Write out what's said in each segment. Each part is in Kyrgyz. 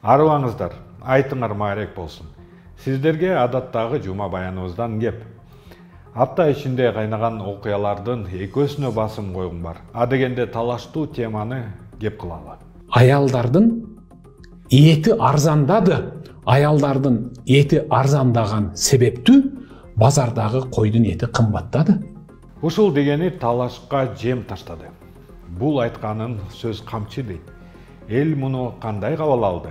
Арыбаңыздар, айтыңар маарек болсын. Сіздерге адаттағы жума баяныбыздан кеп. Апта ішінде кайнаган окуялардын экөөсүнө басым койгум бар. Адегенде талаштуу теманы кеп кылалы. Аялдардын эти арзандады. Аялдардын эти арзандаган себептүү базардагы койдун эти кымбаттады. Ушул дегени талашка жем таштады. Бул айтканын сөз камчы дейт. Эл муну кандай кабыл алды?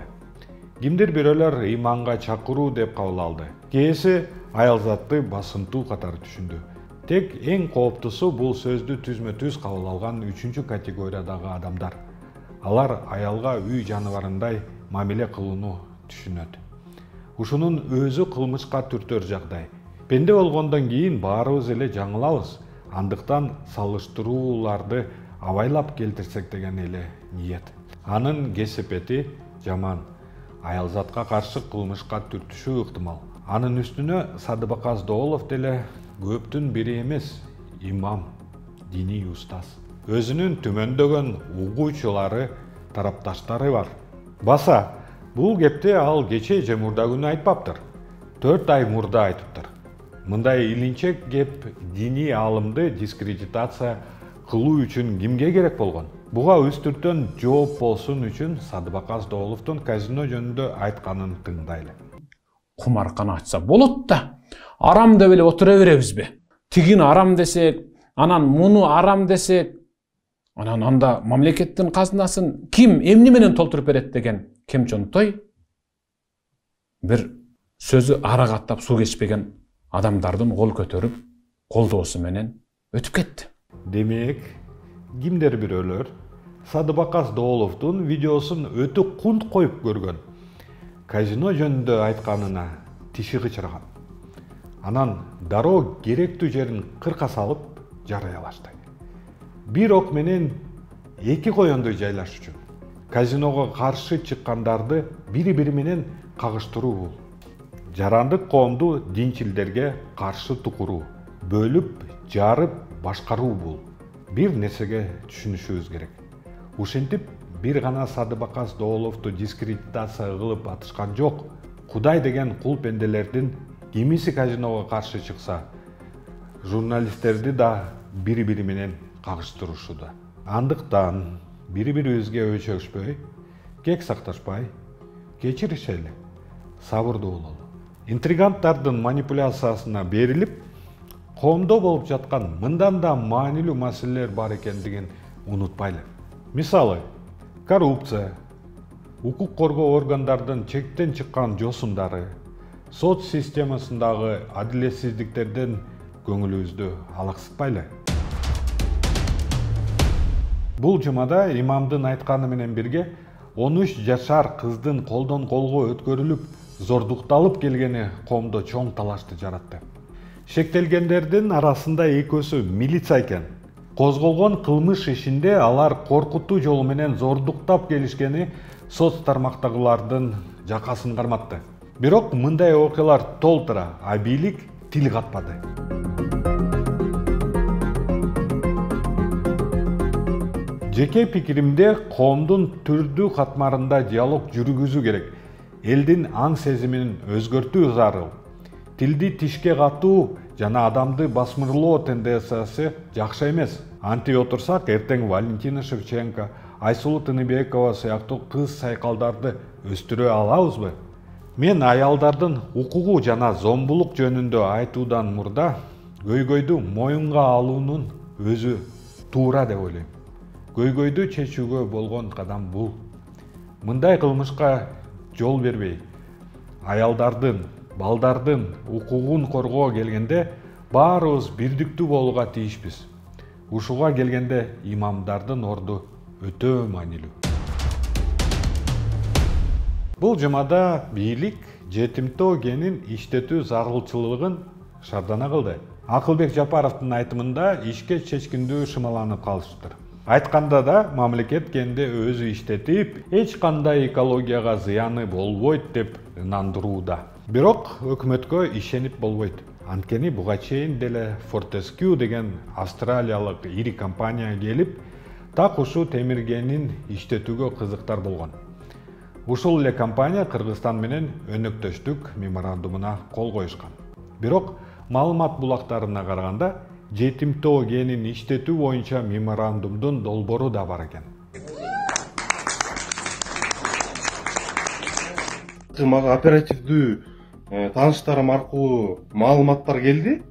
Кимдир бирөөлөр иманга чакыруу деп кабыл алды. Кээси аялзатты басынтуу катары түшүндү. Тек эң кооптусу бул сөздү түзмө-түз кабыл алган 3-чү категориядагы адамдар. Алар аялга үй жаныбарындай мамиле кылууну түшүнөт. Ушунун өзү кылмышка түртөр жагдай. Пенде болгондон кийин баарыбыз эле жаңылабыз. Андыктан салыштырууларды абайлап келтирсек деген эле ниет. Анын кесепети жаман. Аялзатка каршы кылмышка түртүшү ыктымал. Анын үстүнө Садыбакас Доолов деле көптүн бири эмес, имам, диний устаз. Өзүнүн түмөндөгөн угуучулары, тарапташтары бар. Баса, бул кепти ал кече же мурда күнү айтпаптыр. 4 ай мурда айтыптыр. Мындай илинчек кеп диний алымды дискредитация кылуу үчүн кимге керек болгон? Буга үстүртөн жооп болсун үчүн Садыбакас Дооловдун казино жөнүндө айтканын тыңдайлы. Кумаркана ачса болот да. Арам деп эле отура беребизби? Тигин арам десек, анан муну арам десек, анан анда мамлекеттин казынасын ким эмне менен толтуруп берет деген кемчонтой бир сөзү ара каттап суу кечпеген адамдардын кол көтөрүп, колдоосу менен өтүп кетти. Демек, кимдер бирөөлөр Садыбакас Дооловдун видеосун өтө кунт коюп көргөн. Казино жөнүндө айтканына тиши кычыраган. Анан дароо керектүү жерин кырка салып жарыялашты. Бир ок менен 2 коёнду жайлаш үчүн. Казиного каршы чыккандарды бири-бири менен кагыштыруу бул. Жарандык коомду динчилдерге каршы тукуруу, бөлүп, жарып башкаруу бул. Бир нерсеге түшүнүшүбүз керек. Ушинтип бир гана Садыбакас Дооловду дискредитация кылып атышкан жок. Кудай деген кул пенделердин кимиси казиного каршы чыкса, журналисттерди да бири-бири менен кагыштырышууда. Андыктан бири-бирибизге өчөкпөй, кек сакташпай, кечиришели, сабырдуу бололу. Интриганттардын манипуляциясына берилип, коомдо болуп жаткан мындан да маанилүү маселелер бар экендигин унутпайлы. Мисалы, коррупция, укук коргоо органдардын чектен чыккан жосундары, сот системасындагы адилетсиздиктерден көңүлүбүздү алаксытпайлы. Бул жумада имамдын айтканы менен бирге 13 жашар кыздын колдон колго өткөрүлүп, зордукталып келгени коомдо чоң талашты жаратты. Шектелгендердин арасында экөөсү милиция экен. Козголгон кылмыш ишинде алар коркутуу жолу менен зордуктап келишкени соц тармактагылардын жакасын карматты. Бирок мындай окуялар толтура, а бийлик тил катпады. Жеке пикиримде коомдун түрдүү катмарында диалог жүргүзүү керек. Элдин аң сезимин өзгөртүү зарыл. Тилди тишке катуу жана адамды басмырлоо тенденциясы жакшы эмес. Антип отурсак, эртең Валентина Шевченко, Айсулуу Тыныбекова сыяктуу кыз сайкалдарды өстүрө алабызбы? Мен аялдардын укугу жана зомбулук жөнүндө айтуудан мурда көйгөйдү моюнга алуунун өзү туура деп ойлойм. Көйгөйдү чечүүгө болгон кадам бул. Мындай кылмышка жол бербей, аялдардын, балдардын укугун коргоо келгенде баарыбыз бирдиктүү болууга тийишпиз. Ушуга келгенде имамдардын орду өтө маанилүү. Бул жумада бийлик жетимтөө генин иштетүү зарылчылыгын шардана кылды. Акылбек Жапаровдун айтымында ишке чечкиндүү шымаланып калышыптыр. Айтканда да мамлекет генди өзү иштетип, эч кандай экологияга зыяны болбойт деп ынандырууда. Бирок өкмөткө ишенип болбойт. Анткени буга чейин деле Fortescue деген австралиялык ири компания келип, так ушу темиргенин иштетүүгө кызыктар болгон. Ушул эле компания Кыргызстан менен өнөктөштүк меморандумуна кол коюшкан. Бирок маалымат булактарына караганда жетимтоо генин иштетүү боюнча меморандумдун долбоору да бар экен. Мага оперативдүү тааныштарым аркылуу маалыматтар келди.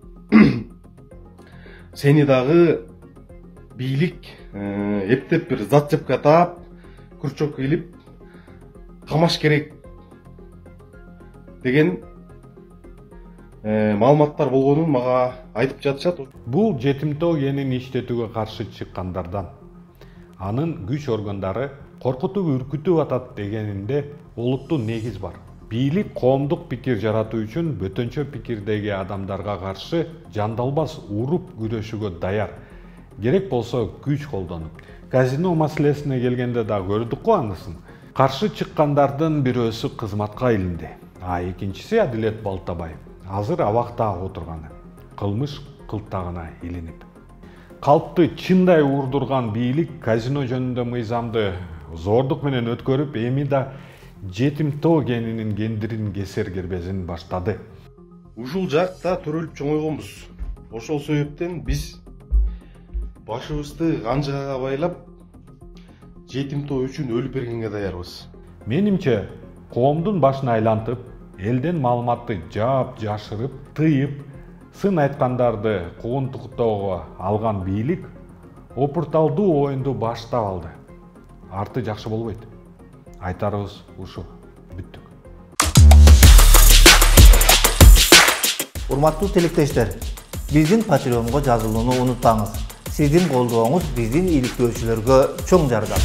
Сени дагы бийлик эптеп бир зат жепке таап, күрчөк илип камаш керек деген маалыматтар болгонун мага айтып жатышат. Бул жетимтоо генин иштетүүгө каршы чыккандардан. Анын күч органдары коркутуп үркүтүп атат дегенинде олуттуу негиз бар. Бийлик коомдук пикир жаратуу үчүн бөтөнчө пикирдеги адамдарга каршы жандалбас уруп күрөшүүгө даяр. Керек болсо күч колдонуп. Казино маселесине келгенде да көрдүк го анысын. Каршы чыккандардын бирөөсү кызматка илинди, а экинчиси Адилет Балтабай. Азыр абакта отурганы, кылмыш кылтагына илинип. Калпты чындай урдурган бийлик казино жөнүндө мыйзамды зордук менен өткөрүп, эми да жетимтоо генинин гендирин кесер кербезин баштады. Ушул жакта төрөлүп чоңойгонбуз. Ошол себептен биз башыбызды канжыгага байлап, жетимтоо үчүн өлүп бергенге даярбыз. Менимче, коомдун башын айлантып, элден маалыматты жаап, жашырып, тыйып, сын айткандарды куугунтуктоого алган бийлик опурталдуу оюнду баштап алды. Арты жакшы болбойт. Айтарыбыз ушу. Бүттүк. Урматтуу тилектештер, биздин Patreon'го жазылууну унутпаңыз. Сиздин колдооңуз биздин иликтөөчүлөргө чоң жардам.